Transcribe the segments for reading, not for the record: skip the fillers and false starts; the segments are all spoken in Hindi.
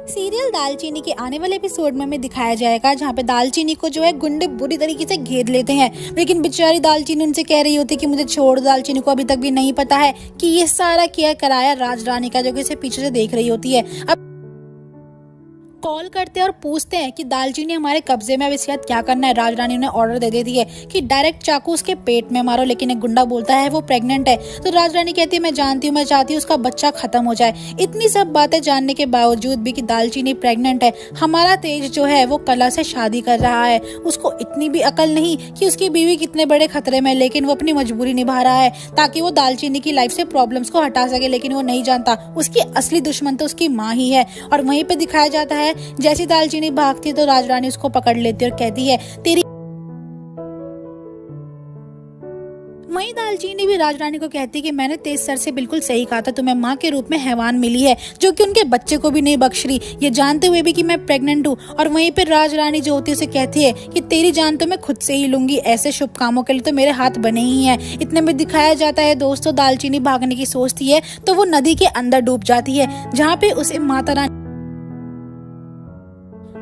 सीरियल दालचीनी के आने वाले एपिसोड में हमें दिखाया जाएगा जहाँ पे दालचीनी को जो है गुंडे बुरी तरीके से घेर लेते हैं, लेकिन बेचारी दालचीनी उनसे कह रही होती है कि मुझे छोड़ दो। दालचीनी को अभी तक भी नहीं पता है कि ये सारा क्या कराया राज रानी का, जो कि इसे पीछे से देख रही होती है। अब कॉल करते हैं और पूछते हैं कि दालचीनी हमारे कब्जे में, अब इसके बाद क्या करना है। राज रानी ने ऑर्डर दे देती है कि डायरेक्ट चाकू उसके पेट में मारो, लेकिन एक गुंडा बोलता है वो प्रेग्नेंट है। तो राज रानी कहती है मैं जानती हूँ, मैं चाहती हूँ उसका बच्चा खत्म हो जाए। इतनी सब बातें जानने के बावजूद भी कि दालचीनी प्रेग्नेंट है, हमारा तेज जो है वो कला से शादी कर रहा है। उसको इतनी भी अकल नहीं कि उसकी बीवी कितने बड़े खतरे में, लेकिन वो अपनी मजबूरी निभा रहा है ताकि वो दालचीनी की लाइफ से प्रॉब्लम्स को हटा सके। लेकिन वो नहीं जानता उसकी असली दुश्मन तो उसकी माँ ही है। और वहीं पे दिखाया जाता है जैसी दालचीनी भागती है तो राज रानी उसको पकड़ लेती है और कहती है तेरी। वहीं दालचीनी भी राज रानी को कहती है कि मैंने तेज सर से बिल्कुल सही कहा था, तुम्हें माँ के रूप में हैवान मिली है जो कि उनके बच्चे को भी नहीं बख्श रही, ये जानते हुए भी कि मैं प्रेग्नेंट हूँ। और वहीं पर राज रानी जो होती है उसे कहती है कि तेरी जान तो मैं खुद से ही लूंगी, ऐसे शुभ कामों के लिए तो मेरे हाथ बने ही हैं। इतने में दिखाया जाता है दोस्तों दालचीनी भागने की सोचती है तो वो नदी के अंदर डूब जाती है, जहाँ पे उसे माता रानी।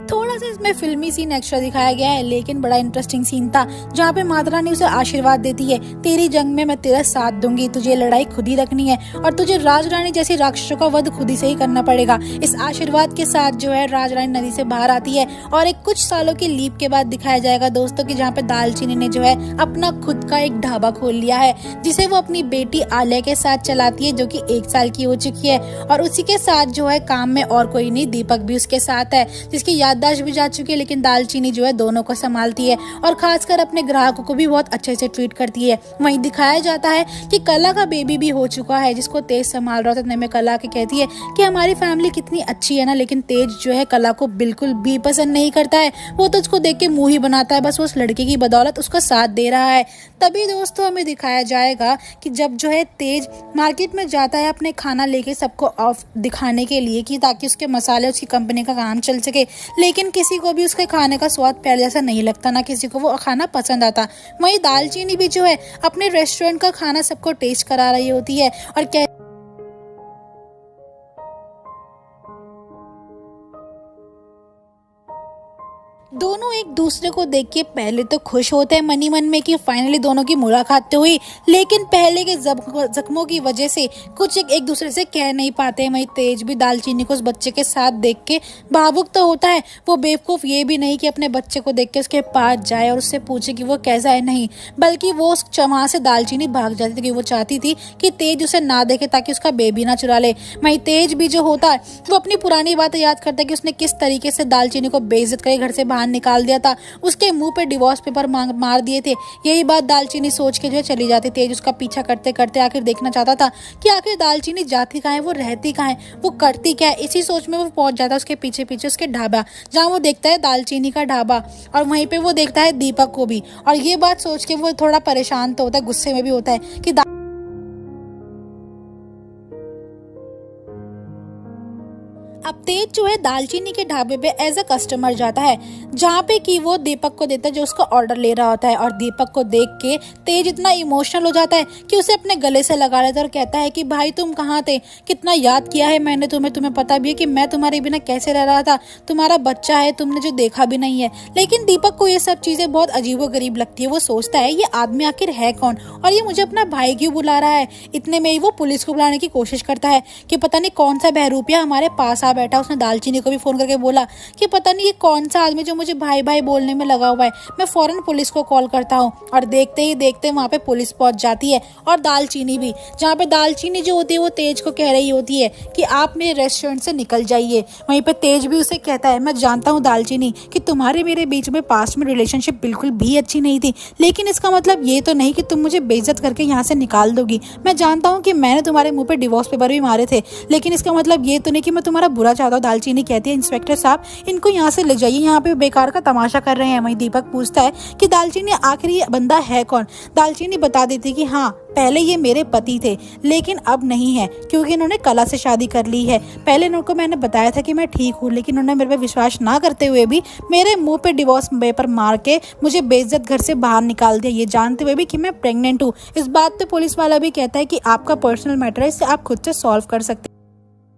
थोड़ा सा इसमें फिल्मी सीन एक्स्ट्रा दिखाया गया है, लेकिन बड़ा इंटरेस्टिंग सीन था जहाँ पे माता रानी उसे आशीर्वाद देती है तेरी जंग में मैं तेरा साथ दूंगी, तुझे लड़ाई खुद ही रखनी है और तुझे राज रानी जैसी राक्षसों का वध खुद ही से ही करना पड़ेगा। इस आशीर्वाद के साथ जो है राज रानी नदी से बाहर आती है और एक कुछ सालों की लीप के बाद दिखाया जाएगा दोस्तों की जहाँ पे दालचीनी ने जो है अपना खुद का एक ढाबा खोल लिया है, जिसे वो अपनी बेटी आलिया के साथ चलाती है जो कि 1 साल की हो चुकी है। और उसी के साथ जो है काम में और कोई नहीं, दीपक भी उसके साथ है जिसकी याददाश्त भी जा चुकी है, लेकिन दालचीनी जो है दोनों को संभालती है और खासकर अपने ग्राहकों को भी बहुत अच्छे से ट्रीट करती है। वहीं दिखाया जाता है कि कला का बेबी भी हो चुका है जिसको तेज संभाल रहा था। इतने में कला के कहती है कि हमारी फैमिली कितनी अच्छी है ना, लेकिन तेज जो है कला को बिल्कुल भी पसंद नहीं करता है, वो तो उसको देख के मुंह ही बनाता है, बस वो उस लड़के की बदौलत उसका साथ दे रहा है। तभी दोस्तों हमें दिखाया जाएगा कि जब जो है तेज मार्केट में जाता है अपने खाना लेके सबको ऑफ दिखाने के लिए कि ताकि उसके मसाले उसकी कंपनी का काम चल सके, लेकिन किसी को भी उसके खाने का स्वाद पहले जैसा नहीं लगता, ना किसी को वो खाना पसंद आता। वहीं दालचीनी भी जो है अपने रेस्टोरेंट का खाना सबको टेस्ट करा रही होती है और दोनों एक दूसरे को देख के पहले तो खुश होते हैं मनी मन में कि फाइनली दोनों की मुलाकात हुई, लेकिन पहले के जख्मों की वजह से कुछ एक दूसरे से कह नहीं पाते। वही तेज भी दालचीनी को उस बच्चे के साथ देख के भावुक तो होता है, वो बेवकूफ ये भी नहीं कि अपने बच्चे को देख के उसके पास जाए और उससे पूछे कि वो कैसा है, नहीं, बल्कि वो उस वहां से दालचीनी भाग जाती थी कि वो चाहती थी कि तेज उसे ना देखे ताकि उसका बेबी ना चुरा ले। वही तेज भी जो होता है वो अपनी पुरानी बातें याद करता है कि उसने किस तरीके से दालचीनी को बेइज्जत करके घर से निकाल दिया था, उसके मुंह पे डिवोर्स पेपर मार दिए थे। यही बात दालचीनी सोच के जो है चली जाती। तेज उसका पीछा करते करते आखिर देखना चाहता था कि आखिर दालचीनी जाती कहाँ है, वो रहती कहाँ है, वो करती क्या है। इसी सोच में वो पहुंच जाता है उसके पीछे पीछे उसके ढाबा, जहाँ वो देखता है दालचीनी का ढाबा और वहीं पे वो देखता है दीपक को भी। और ये बात सोच के वो थोड़ा परेशान तो होता है, गुस्से में भी होता है कि अब तेज जो है दालचीनी के ढाबे पे एज अ कस्टमर जाता है, जहाँ पे कि वो दीपक को देता है जो उसका ऑर्डर ले रहा होता है। और दीपक को देख के तेज इतना इमोशनल हो जाता है कि उसे अपने गले से लगा लेता है और कहता है कि भाई तुम कहाँ थे, कितना याद किया है मैंने तुम्हें पता भी है कि मैं तुम्हारे बिना कैसे रह रहा था, तुम्हारा बच्चा है, तुमने जो देखा भी नहीं है। लेकिन दीपक को ये सब चीजें बहुत अजीबोगरीब लगती है। वो सोचता है ये आदमी आखिर है कौन और ये मुझे अपना भाई क्यों बुला रहा है। इतने में ही वो पुलिस को बुलाने की कोशिश करता है कि पता नहीं कौन सा बहरूपिया हमारे पास बैठा। उसने दालचीनी को भी फोन करके बोला कि पता नहीं ये कौन सा आदमी जो मुझे भाई भाई बोलने में लगा हुआ है, मैं फौरन पुलिस को कॉल करता हूँ। और देखते ही देखते वहाँ पे पुलिस पहुंच जाती है और दालचीनी भी, जहाँ पे दालचीनी जो होती है वो तेज को कह रही होती है कि आप मेरे रेस्टोरेंट से निकल जाइए। वहीं पे तेज भी उसे कहता है मैं जानता हूँ दालचीनी कि तुम्हारे मेरे बीच में पास्ट में रिलेशनशिप बिल्कुल भी अच्छी नहीं थी, लेकिन इसका मतलब ये तो नहीं कि तुम मुझे बेइज्जत करके यहाँ से निकाल दोगी। मैं जानता हूँ कि मैंने तुम्हारे मुंह पे डिवोर्स पेपर भी मारे थे, लेकिन इसका मतलब ये तो नहीं कि मैं तुम्हारा बुरा चाहता हूँ। दालचीनी कहती है इंस्पेक्टर साहब इनको यहाँ से ले जाइए, यहाँ पे बेकार का तमाशा कर रहे हैं। वहीं दीपक पूछता है कि दालचीनी आखिर ये बंदा है कौन। दालचीनी बता देती कि हाँ पहले ये मेरे पति थे, लेकिन अब नहीं है क्योंकि इन्होंने कला से शादी कर ली है। पहले इनको मैंने बताया था कि मैं ठीक हूँ, लेकिन उन्होंने मेरे पे विश्वास ना करते हुए भी मेरे मुंह पे डिवोर्स पेपर मार के मुझे बेइज्जत घर से बाहर निकाल दिया, ये जानते हुए भी कि मैं प्रेग्नेंट हूँ। इस बात पे पुलिस वाला भी कहता है कि आपका पर्सनल मैटर है, इससे आप खुद से सॉल्व कर सकते हैं।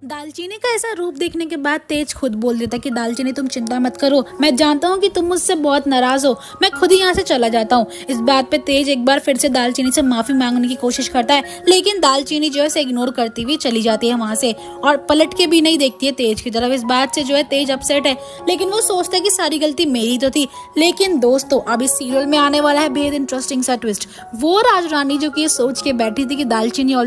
दालचीनी का ऐसा रूप देखने के बाद तेज खुद बोल देता कि दालचीनी तुम चिंता मत करो, मैं जानता हूँ कि तुम मुझसे बहुत नाराज हो, मैं खुद ही यहाँ से चला जाता हूँ। इस बात पे तेज एक बार फिर से दालचीनी से माफी मांगने की कोशिश करता है, लेकिन दालचीनी जो है उसे इग्नोर करती हुई चली जाती है वहां से और पलट के भी नहीं देखती है तेज की तरफ। इस बात से जो है तेज अपसेट है, लेकिन वो सोचता है कि सारी गलती मेरी तो थी। लेकिन दोस्तों अब इस सीरियल में आने वाला है बेहद इंटरेस्टिंग सा ट्विस्ट। वो राजरानी जो कि ये सोच के बैठी थी कि दालचीनी